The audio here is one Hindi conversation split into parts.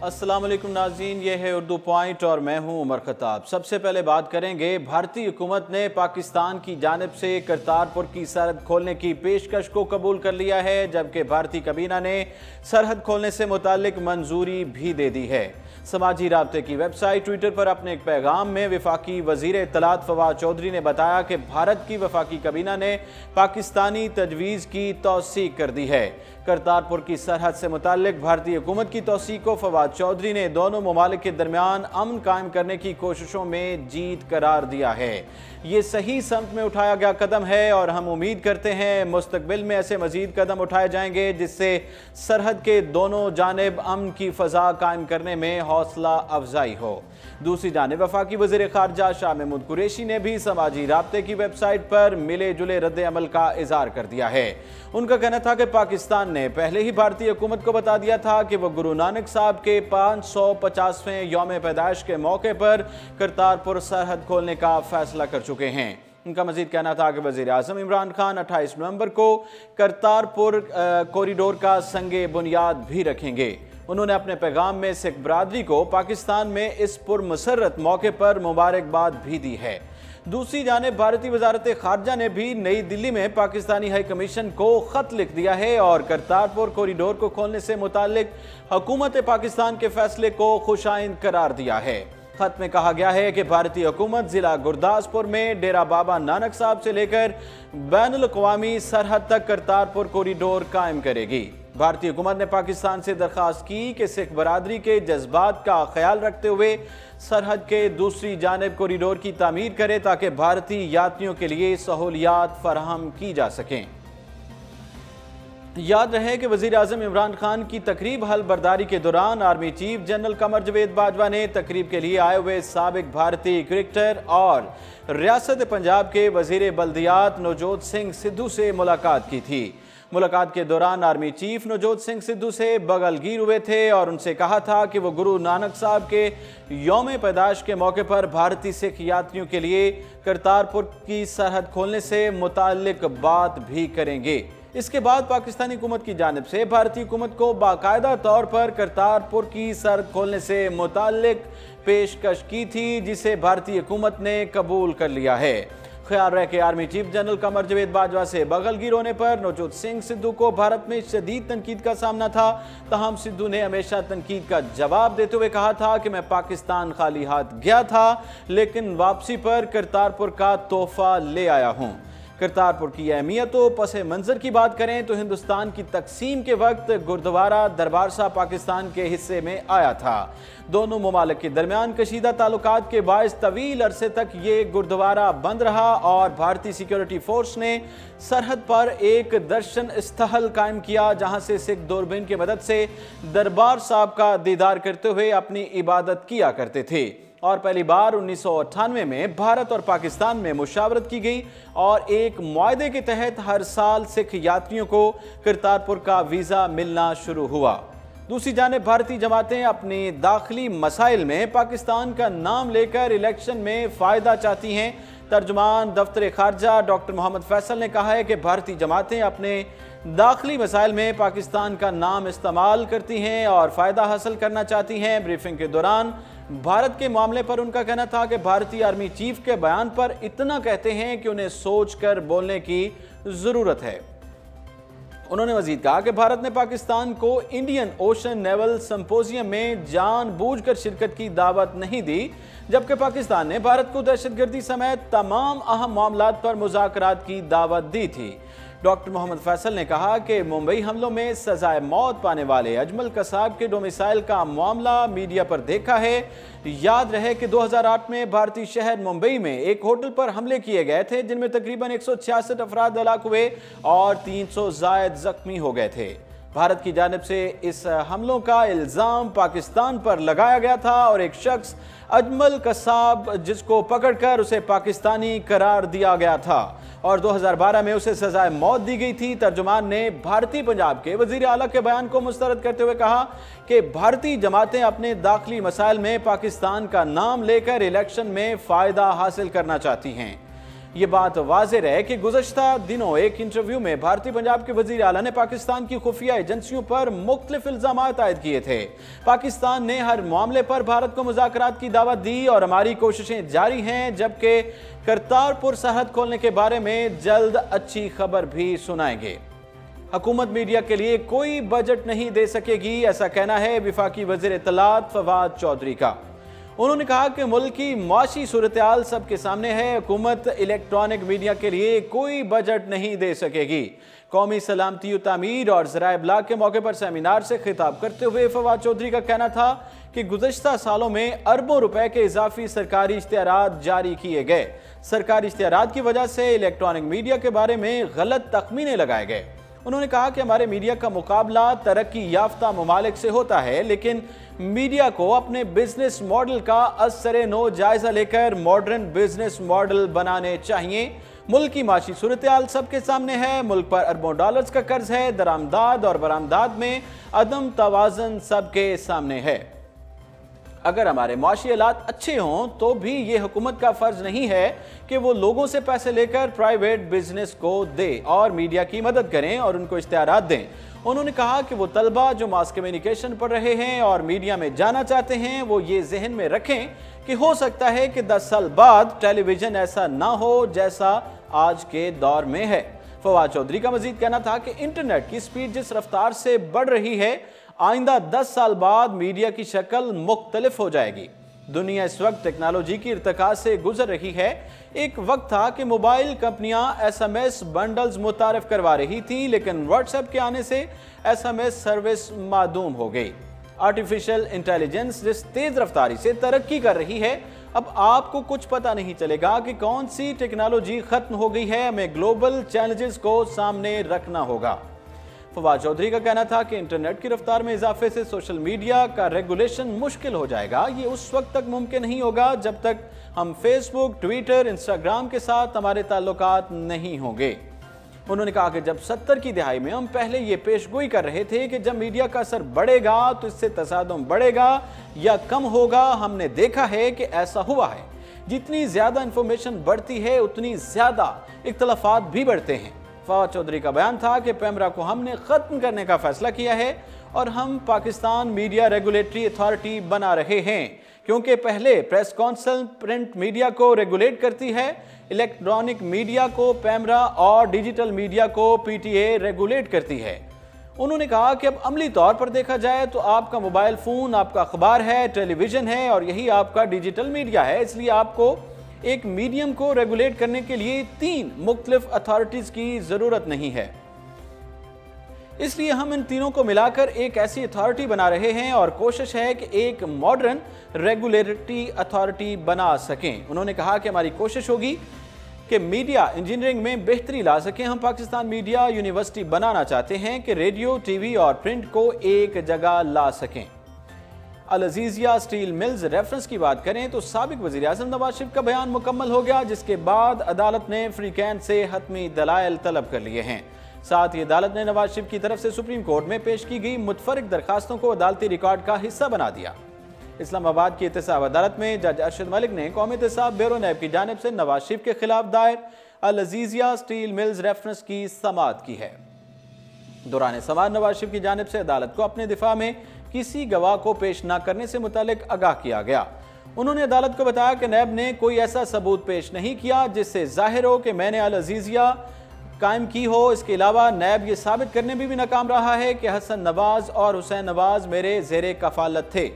अस्सलाम वालेकुम नाज़रीन, ये है उर्दू पॉइंट और मैं हूं उमर खताब। सबसे पहले बात करेंगे, भारतीय हुकूमत ने पाकिस्तान की जानिब से करतारपुर की सरहद खोलने की पेशकश को कबूल कर लिया है, जबकि भारतीय काबीना ने सरहद खोलने से मुतालिक मंजूरी भी दे दी है। समाजी राब्ते की वेबसाइट ट्विटर पर अपने एक पैगाम में वफाकी वजीर इत्तलात फवाद चौधरी ने बताया कि भारत की वफाकी काबीना ने पाकिस्तानी तजवीज़ की तौसीक कर दी है। करतारपुर की सरहद से मुताल्लिक भारतीय हुकूमत की तौसीक को फवाद चौधरी ने दोनों ममालिक के दरमियान अमन कायम करने की कोशिशों में जीत करार दिया है। ये सही समत में उठाया गया कदम है और हम उम्मीद करते हैं मुस्तकबिल में ऐसे मजीद कदम उठाए जाएंगे जिससे सरहद के दोनों जानिब अमन की फ़ज़ा कायम करने में हौसला अफजाई हो। दूसरी जानिब वफाकी वज़ीर ख़ारजा शाह महमूद कुरैशी ने भी समाजी राब्ते की वेबसाइट पर मिले जुले रद्द अमल का इज़हार कर दिया है। उनका कहना था कि पाकिस्तान ने पहले ही भारतीय हुकूमत को बता दिया था कि वह गुरु नानक साहब के 550वें यौम पैदाइश के मौके पर करतारपुर सरहद खोलने का फैसला कर चुके हैं। उनका मजीद कहना था कि वज़ीर आज़म इमरान खान 28 नवंबर को करतारपुर कॉरिडोर का संगे बुनियाद भी रखेंगे। उन्होंने अपने पैगाम में सिख बरादरी को पाकिस्तान में इस पुरमसरत मौके पर मुबारकबाद भी दी है। दूसरी जानिब भारतीय वजारत खारजा ने भी नई दिल्ली में पाकिस्तानी हाई कमीशन को खत लिख दिया है और करतारपुर कॉरिडोर को खोलने से मुतालिक हुकूमत पाकिस्तान के फैसले को खुशाइंद करार दिया है। खत में कहा गया है कि भारतीय हुकूमत जिला गुरदासपुर में डेरा बाबा नानक साहब से लेकर बैनुल अक़वामी सरहद तक करतारपुर कॉरिडोर कायम करेगी। भारतीय हुकूमत ने पाकिस्तान से दरख्वास्त की कि सिख बरादरी के जज्बात का ख्याल रखते हुए सरहद के दूसरी जानिब कॉरिडोर की तामीर करे ताकि भारतीय यात्रियों के लिए सहूलियात फराहम की जा सकें। याद रहे कि वज़ीर आज़म इमरान खान की तकरीब हल बर्दारी के दौरान आर्मी चीफ जनरल कमर जवेद बाजवा ने तकरीब के लिए आए हुए साबिक भारतीय क्रिकेटर और रियासत पंजाब के वज़ीर बल्दियात नवजोत सिंह सिद्धू से मुलाकात की थी। मुलाकात के दौरान आर्मी चीफ नवजोत सिंह सिद्धू से बगलगीर हुए थे और उनसे कहा था कि वो गुरु नानक साहब के यौम पैदाइश के मौके पर भारतीय सिख यात्रियों के लिए करतारपुर की सरहद खोलने से मुताल्लिक बात भी करेंगे। इसके बाद पाकिस्तानी हुकूमत की जानिब से भारतीय हुकूमत को बाकायदा तौर पर करतारपुर की सरहद खोलने से मुताल्लिक पेशकश की थी, जिसे भारतीय हुकूमत ने कबूल कर लिया है। ख्याल रहे कि आर्मी चीफ जनरल कमर जवेद बाजवा से बगलगीर होने पर नवजोत सिंह सिद्धू को भारत में शदीद तनकीद का सामना था। तहम सिद्धू ने हमेशा तनकीद का जवाब देते हुए कहा था कि मैं पाकिस्तान खाली हाथ गया था, लेकिन वापसी पर करतारपुर का तोहफा ले आया हूँ। करतारपुर की अहमियत व पस मंज़र की बात करें तो हिंदुस्तान की तकसीम के वक्त गुरुद्वारा दरबार साहब पाकिस्तान के हिस्से में आया था। दोनों ममालिक के दरमियान कशीदा ताल्लुकात के बायस तवील अरसे तक ये गुरुद्वारा बंद रहा और भारतीय सिक्योरिटी फोर्स ने सरहद पर एक दर्शन स्थल कायम किया, जहां से सिख दूरबीन की मदद से दरबार साहब का दीदार करते हुए अपनी इबादत किया करते थे। और पहली बार 1998 में भारत और पाकिस्तान में मुशावरत की गई और एक मुआहदे के तहत हर साल सिख यात्रियों को करतारपुर का वीज़ा मिलना शुरू हुआ। दूसरी जानिब भारतीय जमातें अपनी दाखिली मसाइल में पाकिस्तान का नाम लेकर इलेक्शन में फ़ायदा चाहती हैं। तर्जुमान दफ्तर खारजा डॉक्टर मोहम्मद फैसल ने कहा है कि भारतीय जमातें अपने दाखिली मसाइल में पाकिस्तान का नाम इस्तेमाल करती हैं और फ़ायदा हासिल करना चाहती हैं। ब्रीफिंग के दौरान भारत के मामले पर उनका कहना था कि भारतीय आर्मी चीफ के बयान पर इतना कहते हैं कि उन्हें सोच कर बोलने की ज़रूरत है। उन्होंने मजीद कहा कि भारत ने पाकिस्तान को इंडियन ओशन नेवल सिंपोजियम में जानबूझकर शिरकत की दावत नहीं दी, जबकि पाकिस्तान ने भारत को दहशतगर्दी समेत तमाम अहम मामलात पर मुज़ाकरात की दावत दी थी। डॉक्टर मोहम्मद फैसल ने कहा कि मुंबई हमलों में सजाए मौत पाने वाले अजमल कसाब के डोमिसाइल का मामला मीडिया पर देखा है। याद रहे कि 2008 में भारतीय शहर मुंबई में एक होटल पर हमले किए गए थे, जिनमें तकरीबन 166 अफराद हलाक हुए और 300 जायद जख्मी हो गए थे। भारत की जानिब से इस हमलों का इल्ज़ाम पाकिस्तान पर लगाया गया था और एक शख्स अजमल कसाब, जिसको पकड़कर उसे पाकिस्तानी करार दिया गया था और 2012 में उसे सजाए मौत दी गई थी। तर्जुमान ने भारतीय पंजाब के वजीर आला के बयान को मुस्तरद करते हुए कहा कि भारतीय जमातें अपने दाखिली मसाइल में पाकिस्तान का नाम लेकर इलेक्शन में फ़ायदा हासिल करना चाहती हैं। ये बात वाज़ेह है कि गुज़श्ता दिनों एक इंटरव्यू में भारतीय पंजाब के वज़ीर आला ने पाकिस्तान की खुफिया एजेंसियों पर मुख्तलिफ इल्ज़ाम आयद किए थे। पाकिस्तान ने हर मामले पर भारत को मुज़ाकरात की दावत दी और हमारी कोशिशें जारी हैं, जबकि करतारपुर सरहद खोलने के बारे में जल्द अच्छी खबर भी सुनाएंगे। हुकूमत मीडिया के लिए कोई बजट नहीं दे सकेगी, ऐसा कहना है वफाकी वज़ीर इत्तलात फवाद चौधरी का। उन्होंने कहा कि मुल्क की माशी सूरत-ए-हाल सबके सामने है। हुकूमत इलेक्ट्रॉनिक मीडिया के लिए कोई बजट नहीं दे सकेगी। कौमी सलामती व तामीर और ज़राए इब्लाग के मौके पर सेमिनार से खिताब करते हुए फवाद चौधरी का कहना था कि गुज़श्ता सालों में अरबों रुपए के इजाफी सरकारी इश्तिहारात जारी किए गए। सरकारी इश्तिहारात की वजह से इलेक्ट्रॉनिक मीडिया के बारे में गलत तखमीने लगाए गए। उन्होंने कहा कि हमारे मीडिया का मुकाबला तरक्की याफ्ता ममालिक से होता है, लेकिन मीडिया को अपने बिजनेस मॉडल का असरे नो जायजा लेकर मॉडर्न बिजनेस मॉडल बनाने चाहिए। मुल्क की माशी सूरत-ए-हाल सबके सामने है। मुल्क पर अरबों डॉलर्स का कर्ज है। दरामदाद और बरामदाद में अदम तवाज़न सबके सामने है। अगर हमारे माशी हालात अच्छे हों तो भी ये हुकूमत का फर्ज नहीं है कि वो लोगों से पैसे लेकर प्राइवेट बिजनेस को दे और मीडिया की मदद करें और उनको इश्तिहारात दें। उन्होंने कहा कि वो तलबा जो मास कम्युनिकेशन पढ़ रहे हैं और मीडिया में जाना चाहते हैं, वो ये जहन में रखें कि हो सकता है कि 10 साल बाद टेलीविजन ऐसा ना हो जैसा आज के दौर में है। फवाद चौधरी का मजीद कहना था कि इंटरनेट की स्पीड जिस रफ्तार से बढ़ रही है, आइंदा 10 साल बाद मीडिया की शक्ल मुख्तलिफ हो जाएगी। दुनिया इस वक्त टेक्नोलॉजी की इर्तिका से गुजर रही है। एक वक्त था कि मोबाइल कंपनियां SMS बंडल्स मुतारिफ करवा रही थी, लेकिन व्हाट्सएप के आने से SMS सर्विस मादूम हो गई। आर्टिफिशियल इंटेलिजेंस जिस तेज रफ्तारी से तरक्की कर रही है, अब आपको कुछ पता नहीं चलेगा कि कौन सी टेक्नोलॉजी खत्म हो गई है। हमें ग्लोबल चैलेंजेस को सामने रखना होगा। फवाद चौधरी का कहना था कि इंटरनेट की रफ्तार में इजाफे से सोशल मीडिया का रेगुलेशन मुश्किल हो जाएगा। ये उस वक्त तक मुमकिन नहीं होगा जब तक हम फेसबुक, ट्विटर, इंस्टाग्राम के साथ हमारे ताल्लुकात नहीं होंगे। उन्होंने कहा कि जब 70 की दहाई में हम पहले ये पेशगोई कर रहे थे कि जब मीडिया का असर बढ़ेगा तो इससे तसादुम बढ़ेगा या कम होगा, हमने देखा है कि ऐसा हुआ है। जितनी ज्यादा इंफॉर्मेशन बढ़ती है उतनी ज्यादा इख्तलाफात भी बढ़ते हैं। फवाद चौधरी का बयान था कि पैमरा को हमने खत्म करने का फैसला किया है और हम पाकिस्तान मीडिया रेगुलेटरी अथॉरिटी बना रहे हैं, क्योंकि पहले प्रेस काउंसिल प्रिंट मीडिया को रेगुलेट करती है, इलेक्ट्रॉनिक मीडिया को पैमरा और डिजिटल मीडिया को PTA रेगुलेट करती है। उन्होंने कहा कि अब अमली तौर पर देखा जाए तो आपका मोबाइल फोन आपका अखबार है, टेलीविजन है और यही आपका डिजिटल मीडिया है। इसलिए आपको एक मीडियम को रेगुलेट करने के लिए 3 मुख्तलिफ अथॉरिटीज की जरूरत नहीं है। इसलिए हम इन तीनों को मिलाकर एक ऐसी अथॉरिटी बना रहे हैं और कोशिश है कि एक मॉडर्न रेगुलेटरी अथॉरिटी बना सकें। उन्होंने कहा कि हमारी कोशिश होगी कि मीडिया इंजीनियरिंग में बेहतरी ला सकें। हम पाकिस्तान मीडिया यूनिवर्सिटी बनाना चाहते हैं कि रेडियो, टीवी और प्रिंट को एक जगह ला सकें। अल अजीजिया स्टील मिल्स रेफरेंस की बात करें तो साबिक वज़ीर आज़म नवाज शरीफ का बयान मुकम्मल हो गया, जिसके बाद अदालत ने फ्री कैन से हतमी दलाइल तलब कर लिए हैं। साथ ही अदालत ने नवाज शरीफ की तरफ से सुप्रीम कोर्ट में पेश की गई मुतफरिक दरखास्तों को अदालती रिकॉर्ड का हिस्सा बना दिया। इस्लामाबाद की एहतसाब अदालत में जज अरशद मलिक ने कौमी एहतसाब ब्यूरो नैब की जानिब से नवाज शरीफ के खिलाफ दायर अल अजीजिया स्टील मिल्स रेफरेंस की समाअत की है। दौरान समाअत नवाज शरीफ की जानिब से अदालत को अपने दिफा में किसी गवाह को पेश न करने से मुतालिक आगाह किया गया। उन्होंने अदालत को बताया कि नैब ने कोई ऐसा सबूत पेश नहीं किया जिससे जाहिर हो कि मैंने अल अजीजिया कायम की हो। इसके अलावा नैब ये साबित करने में भी नाकाम रहा है कि हसन नवाज और हुसैन नवाज मेरे ज़ेरे कफालत थे।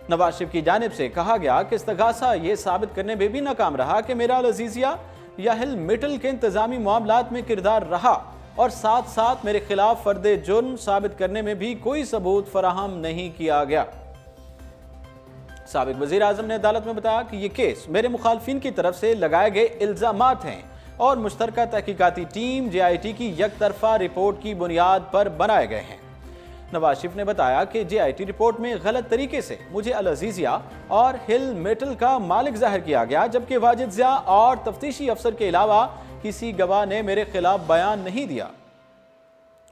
नवाज शरीफ की जानिब से कहा गया कि इस्तगासा ये साबित करने में भी नाकाम रहा कि मेरा अल अजीजिया या हिल मिटल के इंतजामी मामलात में किरदार रहा और साथ साथ मेरे खिलाफ फर्दे जुर्म साबित करने में भी कोई सबूत फराहम नहीं किया गया। साबिक वज़ीर आज़म ने अदालत में बताया कि यह केस मेरे मुखालफिन की तरफ से लगाए गए इल्जामात हैं और मुश्तरका तहकीकाती टीम JIT की यकतरफा रिपोर्ट की बुनियाद पर बनाए गए हैं। नवाज शरीफ ने बताया कि JIT रिपोर्ट में गलत तरीके से मुझे अल अजीजिया और हिल मेटल का मालिक जाहिर किया गया, जबकि वाजिद ज़िया और तफ्तीशी अफसर के अलावा किसी गवाह ने मेरे खिलाफ बयान नहीं दिया।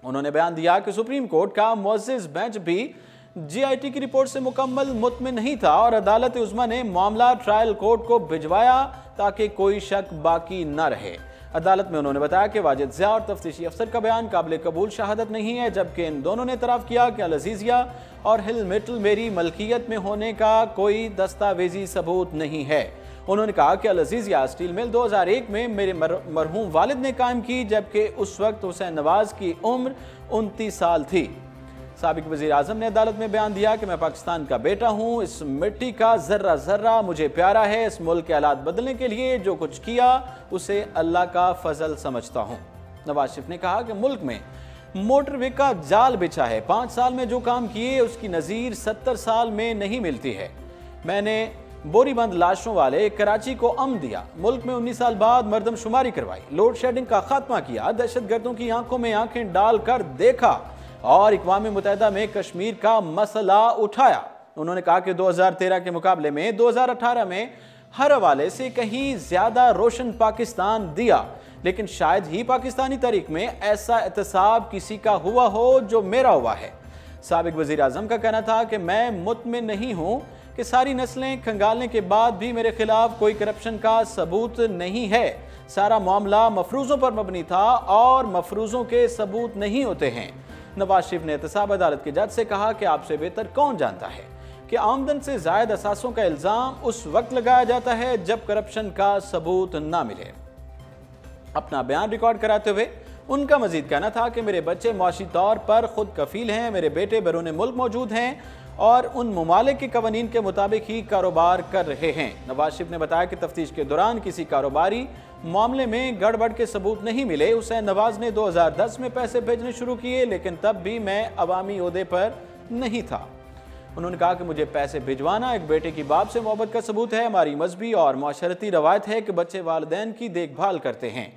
उन्होंने बयान दिया कि सुप्रीम कोर्ट का मुअज़्ज़िज़ बेंच भी GIT की रिपोर्ट से मुकम्मल मुतमिन नहीं था और अदालत उज़्मा ने मामला ट्रायल कोर्ट को भिजवाया ताकि कोई शक बाकी न रहे। अदालत में उन्होंने बताया कि वाजिद ज़िया और तफ्तीशी अफसर का बयान काबिल कबूल शहादत नहीं है, जबकि इन दोनों ने इतराफ़ किया कि अल-अज़ीज़िया और हिल मिटल मेरी मलकियत में होने का कोई दस्तावेजी सबूत नहीं है। उन्होंने कहा कि अल-अज़ीज़िया स्टील मिल 2001 में मेरे मरहूम वालिद ने कायम की, जबकि उस वक्त हुसैन नवाज की उम्र 29 साल थी। साबिक वज़ीर आज़म ने अदालत में बयान दिया कि मैं पाकिस्तान का बेटा हूँ, इस मिट्टी का ज़र्रा ज़र्रा मुझे प्यारा है। इस मुल्क के हालात बदलने के लिए जो कुछ किया उसे अल्लाह का फजल समझता हूँ। नवाज शरीफ ने कहा कि मुल्क में मोटरवे का जाल बिछा है, 5 साल में जो काम किए उसकी नज़ीर 70 साल में नहीं मिलती है। मैंने बोरीबंद लाशों वाले कराची को अमन दिया, मुल्क में 19 साल बाद मरदमशुमारी करवाई, लोड शेडिंग का खात्मा किया, दहशतगर्दों की आंखों में आंखें डालकर देखा और इक़वाम मुत्तहिदा में कश्मीर का मसला उठाया। उन्होंने कहा कि 2013 के मुकाबले में 2018 में हर हवाले से कहीं ज्यादा रोशन पाकिस्तान दिया, लेकिन शायद ही पाकिस्तानी तारीख में ऐसा एहतसाब किसी का हुआ हो जो मेरा हुआ है। साबिक वज़ीर आज़म का कहना था कि मैं मुतमिन नहीं हूँ कि सारी नस्लें खंगालने के बाद भी मेरे खिलाफ कोई करप्शन का सबूत नहीं है। सारा मामला मफरूज़ों पर मबनी था और मफरूज़ों के सबूत नहीं होते हैं। नवाज शरीफ ने एहतसाब अदालत के जज से कहा कि आपसे बेहतर कौन जानता है कि आमदन से ज़ायद असासों का इल्ज़ाम उस वक्त लगाया जाता है जब करप्शन का सबूत ना मिले। अपना बयान रिकॉर्ड कराते हुए उनका मजीद कहना था कि मेरे बच्चे मुआशी तौर पर खुद कफील हैं, मेरे बेटे बैरून मुल्क मौजूद हैं और उन ममालिक के कवानीन के मुताबिक ही कारोबार कर रहे हैं। नवाज शरीफ ने बताया कि तफ्तीश के दौरान किसी कारोबारी मामले में गड़बड़ के सबूत नहीं मिले। हुसैन नवाज ने 2010 में पैसे भेजने शुरू किए, लेकिन तब भी मैं अवामी ओहदे पर नहीं था। उन्होंने कहा कि मुझे पैसे भिजवाना एक बेटे की बाप से मोहब्बत का सबूत है। हमारी मजहबी और माशरती रवायत है कि बच्चे वालिदैन की देखभाल करते हैं।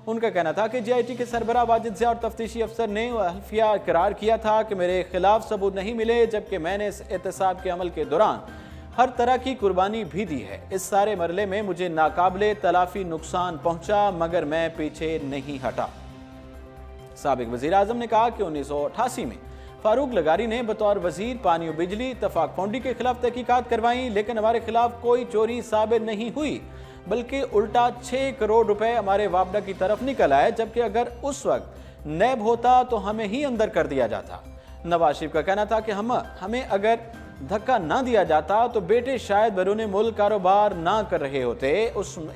उनका कहना था कि GIT के सरबराह वाजिद ज़िया और तफ्तीशी अफसर ने हल्फिया इकरार किया था कि मेरे खिलाफ सबूत नहीं मिले, जबकि मैंने इस एहतसाब के अमल के दौरान हर तरह की कुर्बानी भी दी है। इस सारे मरले में मुझे नाकाबिले तलाफी नुकसान पहुंचा, मगर मैं पीछे नहीं हटा। साबिक वज़ीर आज़म ने कहा कि 1988 में फारूक लगारी ने बतौर वजीर पानी और बिजली इत्तफाक फाउंड्री के खिलाफ तहकीकात करवाई, लेकिन हमारे खिलाफ कोई चोरी साबित नहीं हुई, बल्कि उल्टा 6 करोड़ रुपए हमारे वापडा की तरफ निकल आए, जबकि अगर उस वक्त नैब होता तो हमें ही अंदर कर दिया जाता। नवाज शरीफ का कहना था कि हमें अगर धक्का ना दिया जाता तो बेटे शायद बैरून मुल्क कारोबार ना कर रहे होते।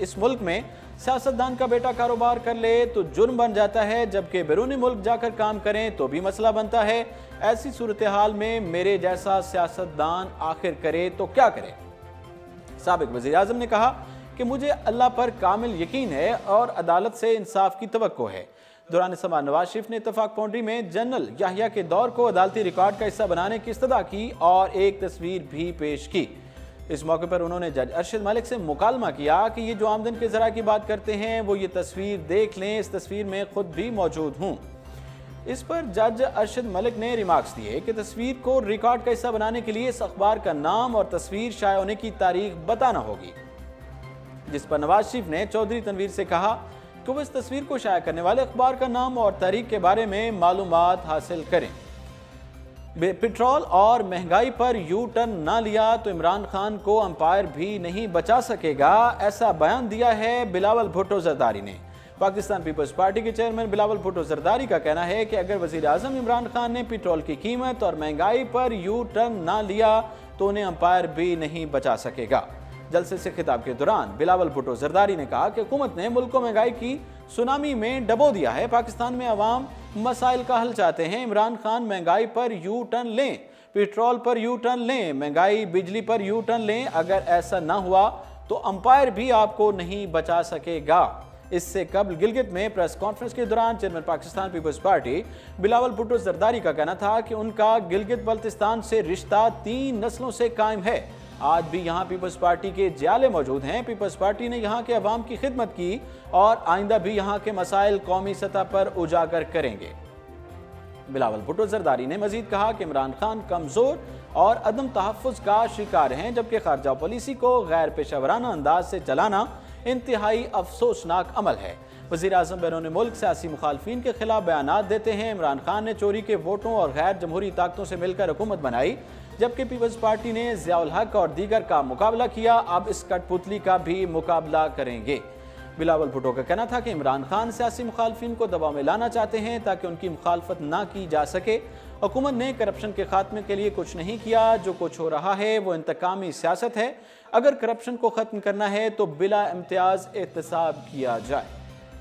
इस मुल्क में सियासतदान का बेटा कारोबार कर ले तो जुर्म बन जाता है, जबकि बैरून मुल्क जाकर काम करें तो भी मसला बनता है। ऐसी सूरत हाल में मेरे जैसा सियासतदान आखिर करे तो क्या करे। साबिक वज़ीर आज़म ने कहा कि मुझे अल्लाह पर कामिल यकीन है और अदालत से इंसाफ की तवक्को है। दौरान समा नवाज शरीफ ने इत्तफाक फाउंड्री में जनरल याहिया के दौर को अदालती रिकॉर्ड का हिस्सा बनाने की इस्तदा की और एक तस्वीर भी पेश की। इस मौके पर उन्होंने जज अरशद मलिक से मुकालमा किया कि ये जो आमदन के ज़रा की बात करते हैं वो ये तस्वीर देख लें, इस तस्वीर में खुद भी मौजूद हूँ। इस पर जज अरशद मलिक ने रिमार्क्स दिए कि तस्वीर को रिकॉर्ड का हिस्सा बनाने के लिए इस अखबार का नाम और तस्वीर शाया होने की तारीख बताना होगी, जिस पर नवाज शरीफ ने चौधरी तनवीर से कहा कि वो इस तस्वीर को शाया करने वाले अखबार का नाम और तारीख के बारे में मालूमात हासिल करें। पेट्रोल और महंगाई पर यू टर्न ना लिया तो इमरान खान को अंपायर भी नहीं बचा सकेगा, ऐसा बयान दिया है बिलावल भुट्टो जरदारी ने। पाकिस्तान पीपल्स पार्टी के चेयरमैन बिलावल भुट्टो जरदारी का कहना है कि अगर वजीर आजम इमरान खान ने पेट्रोल की कीमत और महंगाई पर यू टर्न ना लिया तो उन्हें अंपायर भी नहीं बचा सकेगा। जलसे से खिताब के दौरान बिलावल भुट्टो जरदारी ने कहा कि हुकूमत ने मुल्क को महंगाई की सुनामी में डबो दिया है। पाकिस्तान में अवाम मसाइल का हल चाहते हैं। इमरान खान महंगाई पर यू टर्न लें, पेट्रोल पर यू टर्न लें, महंगाई बिजली पर यू टर्न लें। अगर ऐसा ना हुआ तो अंपायर भी आपको नहीं बचा सकेगा। इससे कबल गिलगित में प्रेस कॉन्फ्रेंस के दौरान chairman Pakistan peoples party Bilawal Bhutto Zardari का कहना था कि उनका गिलगित बल्तिस्तान से रिश्ता 3 नस्लों से कायम है। आज भी यहाँ पीपल्स पार्टी के जियाले मौजूद हैं। पीपल्स पार्टी ने यहाँ के अवाम की खिदमत की और आइंदा भी यहाँ के मसाइल कौमी सतह पर उजागर करेंगे। बिलावल भुट्टो जरदारी ने मजीद कहा कि इमरान खान कमजोर और अदम तहफ़्फ़ुज़ का शिकार हैं, जबकि खारजा पॉलिसी को गैर पेशावराना अंदाज से चलाना इंतहाई अफसोसनाक अमल है। वज़ीर आज़म बैरून मुल्क सियासी मुखालफिन के खिलाफ बयानात देते हैं। इमरान खान ने चोरी के वोटों और गैर जमहूरी ताकतों से मिलकर हुकूमत बनाई, जबकि पीपल्स पार्टी ने ज़ियाउल हक और दीगर का मुकाबला किया। अब इस कठपुतली का भी मुकाबला करेंगे। बिलावल भुट्टो का कहना था कि इमरान खान सियासी मुखालफिन को दबाव में लाना चाहते हैं ताकि उनकी मुखालफत ना की जा सके। हुकूमत ने करप्शन के खात्मे के लिए कुछ नहीं किया। जो कुछ हो रहा है वो इंतकामी सियासत है। अगर करप्शन को ख़त्म करना है तो बिला इम्तियाज़ एहतसाब किया जाए।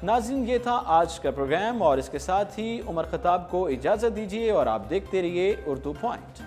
नाज़रीन, ये था आज का प्रोग्राम और इसके साथ ही उमर खताब को इजाज़त दीजिए और आप देखते रहिए उर्दू पॉइंट।